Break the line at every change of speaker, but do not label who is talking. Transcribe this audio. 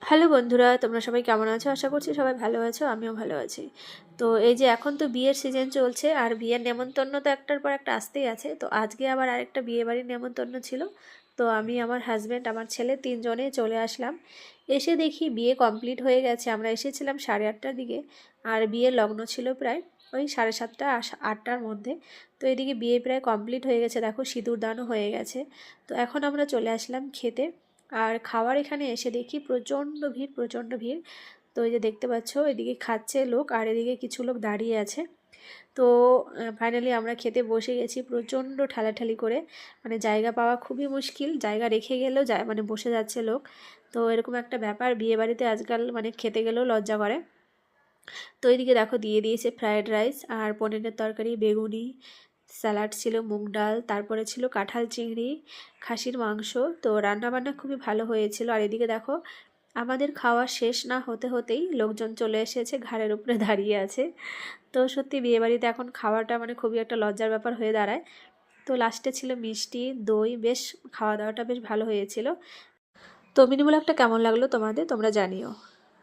Hello বন্ধুরা, তোমরা সবাই কেমন আছো? আশা করছি সবাই ভালো আছো, আমিও ভালো আছি। তো এই যে এখন তো বিয়ের সিজন চলছে, আর বিয়ের নেমন্তন্ন তো একটার পর একটা আসতেই আছে। তো আজকে আবার আরেকটা বিয়ে বাড়ির নেমন্তন্ন ছিল। তো আমি, আমার হাজব্যান্ড, আমার ছেলে তিনজনে চলে আসলাম। এসে দেখি বিয়ে কমপ্লিট হয়ে গেছে। আমরা এসেছিলাম 8:30টার দিকে, আর বিয়ের লগ্ন ছিল প্রায় ওই 7:30 8টার মধ্যে। তো এদিকে বিয়ে প্রায় কমপ্লিট হয়ে গেছে, দেখো সিঁদুর দানও হয়ে গেছে। তো এখন আমরা চলে আসলাম খেতে। আর খাওয়ার এখানে এসে দেখি প্রচণ্ড ভিড়, প্রচণ্ড ভিড়। তো এই যে দেখতে পাচ্ছ, এদিকে খাচ্ছে লোক আর এদিকে কিছু লোক দাঁড়িয়ে আছে। তো ফাইনালি আমরা খেতে বসে গেছি প্রচণ্ড ঠেলাঠেলি করে। মানে জায়গা পাওয়া খুবই মুশকিল, জায়গা রেখে গেলেও যায় মানে বসে যাচ্ছে লোক। তো এরকম একটা ব্যাপার, বিয়ে বাড়িতে আজকাল মানে খেতে গেলেও লজ্জা করে। তো এইদিকে দেখো দিয়ে দিয়েছে ফ্রায়েড রাইস আর পনিরের তরকারি, বেগুনি, স্যালাড ছিল, মুগ ডাল, তারপরে ছিল কাঁঠাল চিংড়ি, খাসির মাংস। তো রান্নাবান্না খুবই ভালো হয়েছিল। আর এদিকে দেখো আমাদের খাওয়া শেষ না হতে হতেই লোকজন চলে এসেছে, ঘাড়ের উপরে দাঁড়িয়ে আছে। তো সত্যি বিয়েবাড়িতে এখন খাওয়াটা মানে খুবই একটা লজ্জার ব্যাপার হয়ে দাঁড়ায়। তো লাস্টে ছিল মিষ্টি, দই, বেশ খাওয়া দাওয়াটা বেশ ভালো হয়েছিল। তো মিনি ব্লগটা কেমন লাগলো তোমাদের, তোমরা জানিও।